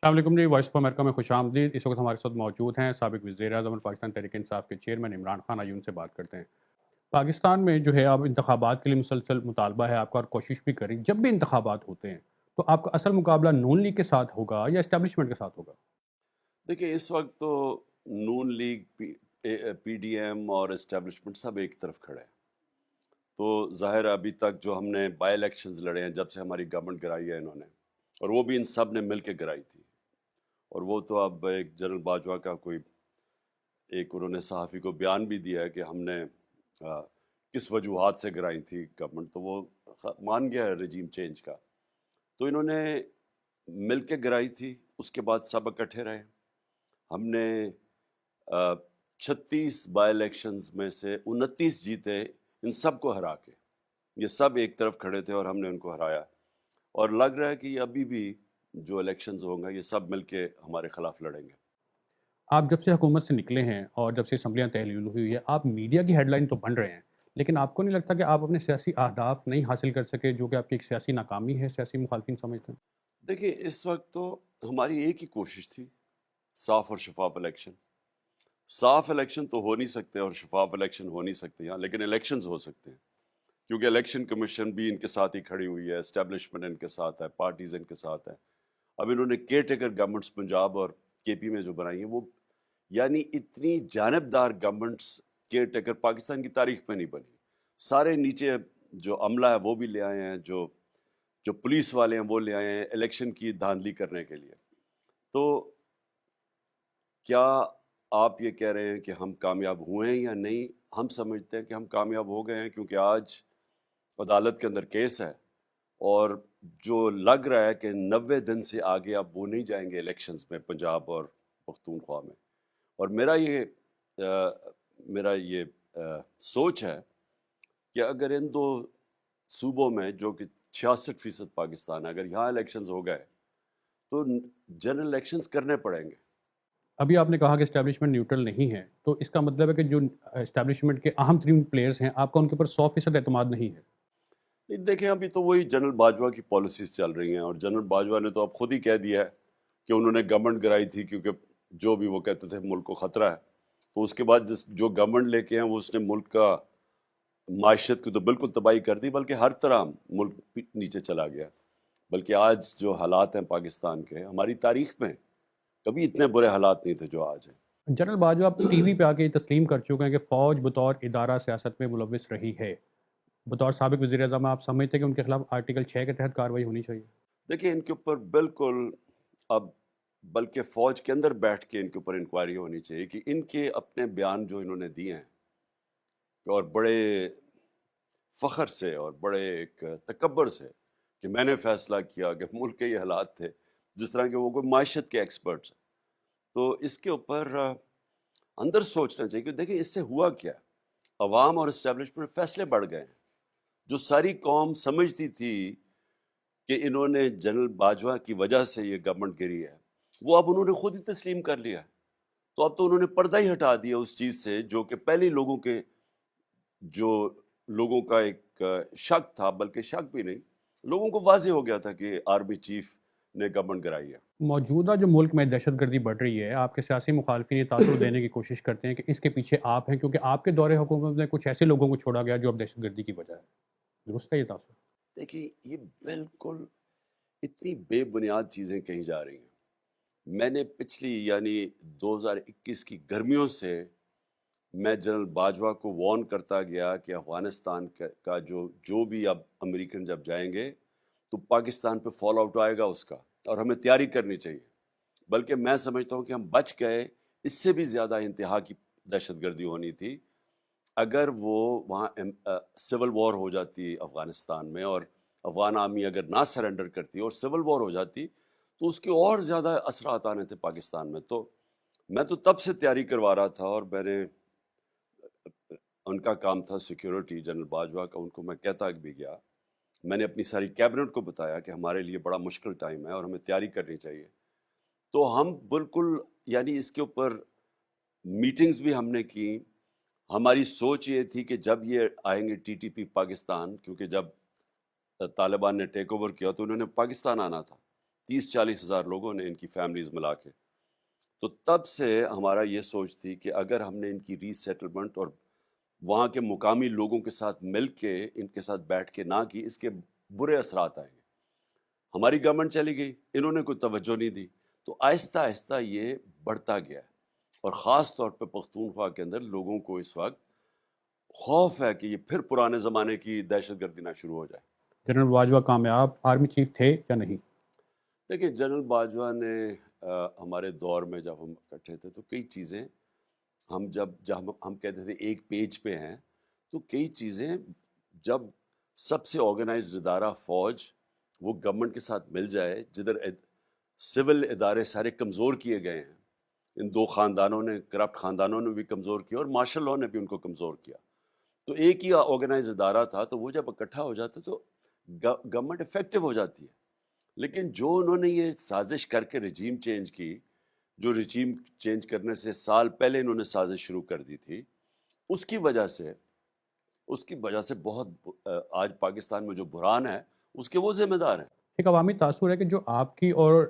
अस्सलाम वालेकुम जी, voice of America में खुशामदीद। इस वक्त हमारे साथ मौजूद हैं साबिक वज़ीर-ए-आज़म और पाकिस्तान तहरीक-ए-इंसाफ के चेयरमैन इमरान खान। आइए उनसे बात करते हैं। पाकिस्तान में जो है अब इंतखाबात के लिए मुसलसल मुतालबा है आपका और कोशिश भी करें। जब भी इंतखाबात होते हैं, तो आपका असल मुकाबला नून लीग के साथ होगा या एस्टेब्लिशमेंट के साथ होगा? देखिए, इस वक्त तो नून लीग, पीडीएम और इस्टेब्लिशमेंट सब एक तरफ खड़े हैं। तो ज़ाहिर है अभी तक जो हमने बाई इलेक्शंस लड़े हैं, जब से हमारी गवर्नमेंट गिराई है इन्होंने, और वो भी इन सब ने मिल के गिराई थी। और वो तो अब एक जनरल बाजवा का कोई एक उन्होंने सहाफ़ी को बयान भी दिया है कि हमने किस वजूहात से गिराई थी गवर्नमेंट, तो वो मान गया है रजीम चेंज का। तो इन्होंने मिल के गिराई थी, उसके बाद सब इकट्ठे रहे। हमने 36 बाई इलेक्शंस में से 29 जीते, इन सब को हरा के। ये सब एक तरफ खड़े थे और हमने उनको हराया। और लग रहा है कि अभी भी जो इलेक्शंस होंगे ये सब मिलके हमारे खिलाफ लड़ेंगे। आप जब से हुकूमत से निकले हैं और जब से असम्बलियाँ तहलील हुई है, आप मीडिया की हेडलाइन तो बन रहे हैं, लेकिन आपको नहीं लगता कि आप अपने सियासी अहदाफ नहीं हासिल कर सके, जो कि आपकी एक सियासी नाकामी है, सियासी मुखालफिन समझते हैं? देखिए, इस वक्त तो हमारी एक ही कोशिश थी, साफ और शफाफ इलेक्शन। साफ इलेक्शन तो हो नहीं सकते और शफाफ इलेक्शन हो नहीं सकते यहाँ, लेकिन इलेक्शंस हो सकते हैं, क्योंकि इलेक्शन कमीशन भी इनके साथ ही खड़ी हुई है, एस्टेब्लिशमेंट इनके साथ है, पार्टीज इनके साथ है। अब इन्होंने केयर टेकर गवर्नमेंट्स पंजाब और केपी में जो बनाई है, वो यानी इतनी जानबदार गवर्नमेंट्स केयर टेकर पाकिस्तान की तारीख में नहीं बनी। सारे नीचे जो अमला है वो भी ले आए हैं, जो जो पुलिस वाले हैं वो ले आए हैं इलेक्शन की धांधली करने के लिए। तो क्या आप ये कह रहे हैं कि हम कामयाब हुए हैं या नहीं? हम समझते हैं कि हम कामयाब हो गए हैं, क्योंकि आज अदालत के अंदर केस है और जो लग रहा है कि 90 दिन से आगे अब वो नहीं जाएंगे इलेक्शंस में पंजाब और पख्तूनख्वा में। और मेरा ये सोच है कि अगर इन दो सूबों में, जो कि 66% पाकिस्तान है, अगर यहाँ इलेक्शंस हो गए तो जनरल इलेक्शंस करने पड़ेंगे। अभी आपने कहा कि एस्टेब्लिशमेंट न्यूट्रल नहीं है, तो इसका मतलब है कि जो एस्टेब्लिशमेंट के अहम तरीन प्लेयर्स हैं, आपका उनके ऊपर 100% एतमाद नहीं है। नहीं, देखें, अभी तो वही जनरल बाजवा की पॉलिसीज चल रही हैं, और जनरल बाजवा ने तो अब खुद ही कह दिया है कि उन्होंने गवर्नमेंट गिराई थी क्योंकि जो भी वो कहते थे मुल्क को ख़तरा है। तो उसके बाद जिस जो गवर्नमेंट लेके हैं वो उसने मुल्क का माशत की तो बिल्कुल तबाही कर दी, बल्कि हर तरह मुल्क नीचे चला गया। बल्कि आज जो हालात हैं पाकिस्तान के, हमारी तारीख में कभी इतने बुरे हालात नहीं थे जो आज हैं। जनरल बाजवा अब टीवी पे आके ये तस्लीम कर चुके हैं कि फ़ौज बतौर इदारा सियासत में मुलविस रही है। बतौर साबिक वज़ीर-ए-आज़म आप समझते हैं कि उनके खिलाफ आर्टिकल 6 के तहत कार्रवाई होनी चाहिए? देखिए, इनके ऊपर बिल्कुल अब बल्कि फ़ौज के अंदर बैठ के इनके ऊपर इंक्वायरी होनी चाहिए कि इनके अपने बयान जो इन्होंने दिए हैं, और बड़े फ़ख्र से और बड़े एक तकब्बुर से, कि मैंने फ़ैसला किया कि मुल्क के ये हालात थे, जिस तरह के वो कोई माशत के एक्सपर्ट्स हैं। तो इसके ऊपर अंदर सोचना चाहिए कि देखिए इससे हुआ क्या। अवाम और इस्टेब्लिशमेंट फैसले बढ़ गए हैं। जो सारी कौम समझती थी कि इन्होंने जनरल बाजवा की वजह से ये गवर्नमेंट गिरी है, वो अब उन्होंने खुद ही तस्लीम कर लिया है। तो अब तो उन्होंने पर्दा ही हटा दिया उस चीज़ से, जो कि पहले लोगों के जो लोगों का एक शक था, बल्कि शक भी नहीं, लोगों को वाज़ेह हो गया था कि आर्मी चीफ ने गवर्नमेंट गिराई है। मौजूदा जो मुल्क में दहशतगर्दी बढ़ रही है, आपके सियासी मुखालफिन ये तासुर देने की कोशिश करते हैं कि इसके पीछे आप हैं, क्योंकि आपके दौरे हुकूमत में कुछ ऐसे लोगों को छोड़ा गया जो अब दहशतगर्दी की वजह है। दुरुस्त है ये तासुर? देखिए, ये बिल्कुल इतनी बेबुनियाद चीज़ें कही जा रही हैं। मैंने पिछली यानी 2021 की गर्मियों से मैं जनरल बाजवा को वार्न करता गया कि अफ़गानिस्तान का जो जो भी अब अमेरिकन जब जाएंगे तो पाकिस्तान पे फॉल आउट आएगा उसका, और हमें तैयारी करनी चाहिए। बल्कि मैं समझता हूँ कि हम बच गए, इससे भी ज़्यादा इंतहा की दहशतगर्दी होनी थी अगर वो वहाँ सिविल वॉर हो जाती अफ़गानिस्तान में, और अफ़गान आर्मी अगर ना सरेंडर करती और सिविल वॉर हो जाती, तो उसके और ज़्यादा असरात आने थे पाकिस्तान में। तो मैं तो तब से तैयारी करवा रहा था, और मैंने उनका काम था सिक्योरिटी, जनरल बाजवा का, उनको मैं कहता भी गया। मैंने अपनी सारी कैबिनेट को बताया कि हमारे लिए बड़ा मुश्किल टाइम है और हमें तैयारी करनी चाहिए। तो हम बिल्कुल यानी इसके ऊपर मीटिंग्स भी हमने की। हमारी सोच ये थी कि जब ये आएंगे टीटीपी पाकिस्तान, क्योंकि जब तालिबान ने टेक ओवर किया तो उन्होंने पाकिस्तान आना था, 30-40 ہزار لوگوں نے ان کی فیملیز ملا کے. تو تب سے ہمارا یہ سوچ تھی کہ اگر ہم نے ان کی ری سیٹلمنٹ اور وہاں کے مقامی لوگوں کے ساتھ مل کے ان کے ساتھ بیٹھ کے نہ کی، اس کے برے اثرات آئیں گے. ہماری گورنمنٹ چلی گئی، انہوں نے کوئی توجہ نہیں دی، تو آہستہ آہستہ یہ بڑھتا گیا ہے. اور خاص طور پہ پختونخوا کے اندر لوگوں کو اس وقت خوف ہے کہ یہ پھر پرانے زمانے کی دہشت گردی نہ شروع ہو جائے. جنرل باجوہ کامیاب آرمی چیف تھے یا نہیں؟ دیکھیں، جنرل باجوہ نے ہمارے دور میں جب ہم اکٹھے تھے تو کئی چیزیں جب ہم کہتے تھے ایک پیج پہ ہیں، تو کئی چیزیں جب سب سے آرگنائزڈ ادارہ فوج وہ گورنمنٹ کے ساتھ مل جائے، جدھر سول ادارے سارے کمزور کیے گئے ہیں، ان دو خاندانوں نے، کرپٹ خاندانوں نے بھی کمزور کیا اور مارشل لاء نے بھی ان کو کمزور کیا، تو ایک ہی آرگنائز ادارہ تھا، تو وہ جب اکٹھا ہو جاتا تو گورنمنٹ افیکٹو ہو جاتی ہے. لیکن جو انہوں نے یہ سازش کر کے رجیم چینج کی، جو رجیم چینج کرنے سے سال پہلے انہوں نے سازش شروع کر دی تھی، اس کی وجہ سے بہت آج پاکستان میں جو بحران ہے اس کے وہ ذمہ دار ہیں. ایک عوامی تاثر ہے کہ جو آپ کی اور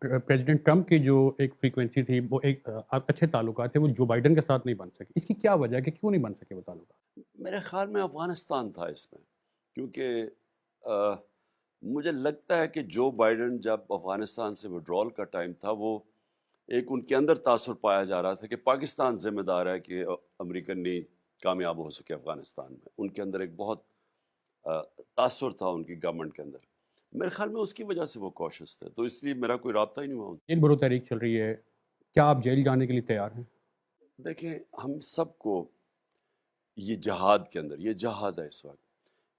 پریزیڈنٹ ٹرمپ کی جو ایک فریکوینسی تھی، وہ ایک اچھے تعلقات تھے، وہ جو بائیڈن کے ساتھ نہیں بن سکے. اس کی کیا وجہ ہے کہ کیوں نہیں بن سکے وہ تعلقات؟ میرے خیال میں افغانستان تھا اس میں، کیونکہ مجھے لگتا ہے کہ جو بائیڈن جب افغانستان سے وڈرال کا ٹائم تھا، وہ ایک ان کے اندر تاثر پایا جا رہا تھا کہ پاکستان ذمہ دار ہے کہ امریکن نہیں کامیاب ہو سکے افغانستان میں. ان کے اندر ایک بہت تاثر تھا ان کی گورنمنٹ کے اندر. میرے خیال میں اس کی وجہ سے وہ کوشش تھے، تو اس لیے میرا کوئی رابطہ ہی نہیں ہوا. جیل بھرو تحریک چل رہی ہے، کیا آپ جیل جانے کے لیے تیار ہیں؟ دیکھیں، ہم سب کو یہ جہاد کے اندر، یہ جہاد ہے اس وقت.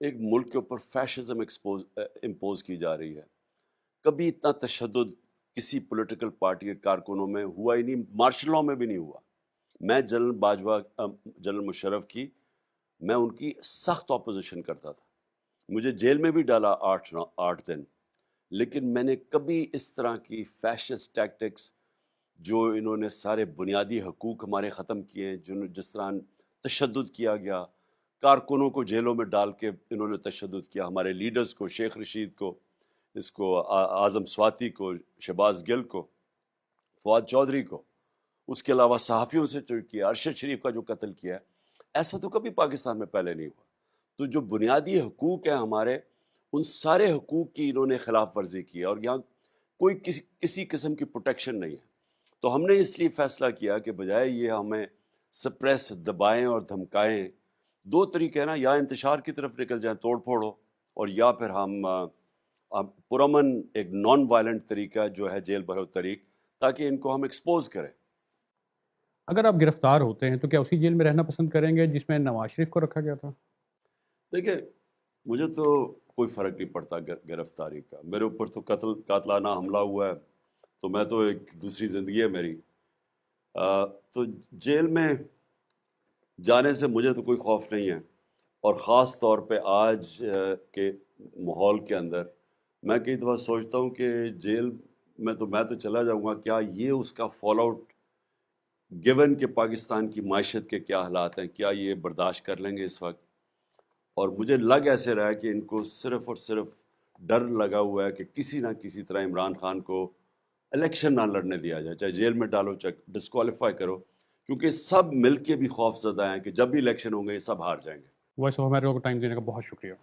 ایک ملک کے اوپر فیشزم امپوز کی جا رہی ہے. کبھی اتنا تشدد کسی پولیٹیکل پارٹی کے کارکنوں میں ہوا ہی نہیں، مارشل لاء میں بھی نہیں ہوا. میں جنرل مشرف کی، میں ان کی سخت اپوزیشن کرتا تھا. مجھے جیل میں بھی ڈالا 8 دن، لیکن میں نے کبھی اس طرح کی فیشسٹ ٹیکٹکس، جو انہوں نے سارے بنیادی حقوق ہمارے ختم کیے، جس طرح تشدد کیا گیا، کارکنوں کو جیلوں میں ڈال کے انہوں نے تشدد کیا، ہمارے لیڈرز کو، شیخ رشید کو، اعظم سواتی کو، شہباز گل کو، فواد چودھری کو، اس کے علاوہ صحافیوں سے جو کیا، ارشد شریف کا جو قتل کیا ہے، ایسا تو کبھی پاکستان میں پہلے نہیں ہوا. تو جو بنیادی حقوق ہیں ہمارے، ان سارے حقوق کی انہوں نے خلاف ورزی کی ہے، اور یہاں کوئی کسی قسم کی پروٹیکشن نہیں ہے. تو ہم نے اس لیے فیصلہ کیا کہ بجائے یہ ہمیں سپریس، دبائیں اور دھمکائیں، دو طریقے ہیں نا، یا انتشار کی طرف نکل جائیں، توڑ پھوڑ ہو، اور یا پھر ہم پرامن ایک نان وائلنٹ طریقہ جو ہے جیل بھرو طریق، تاکہ ان کو ہم ایکسپوز کریں. اگر آپ گرفتار ہوتے ہیں تو کیا اسی جیل میں رہنا پسند کریں گے جس میں نواز شریف کو رکھا گیا تھا؟ دیکھیں، مجھے تو کوئی فرق نہیں پڑتا گرفتاری کا. میرے اوپر تو قاتلانہ حملہ ہوا ہے، تو میں تو ایک دوسری زندگی ہے میری. تو جیل میں جانے سے مجھے تو کوئی خوف نہیں ہے، اور خاص طور پہ آج کے ماحول کے اندر میں کئی دفعہ سوچتا ہوں کہ جیل میں تو چلا جاؤں گا، کیا یہ اس کا فال آؤٹ، گیون کہ پاکستان کی معیشت کے کیا حالات ہیں، کیا یہ برداشت کر لیں گے اس وقت؟ اور مجھے لگ ایسے رہا ہے کہ ان کو صرف اور صرف ڈر لگا ہوا ہے کہ کسی نہ کسی طرح عمران خان کو الیکشن نہ لڑنے دیا جائے، چاہے جیل میں ڈالو، چاہے ڈسکوالیفائی کرو، کیونکہ سب مل کے بھی خوف زدہ ہیں کہ جب بھی الیکشن ہوں گے یہ سب ہار جائیں گے. وائس آف امریکہ کو ٹائم دینے کا بہت شکریہ.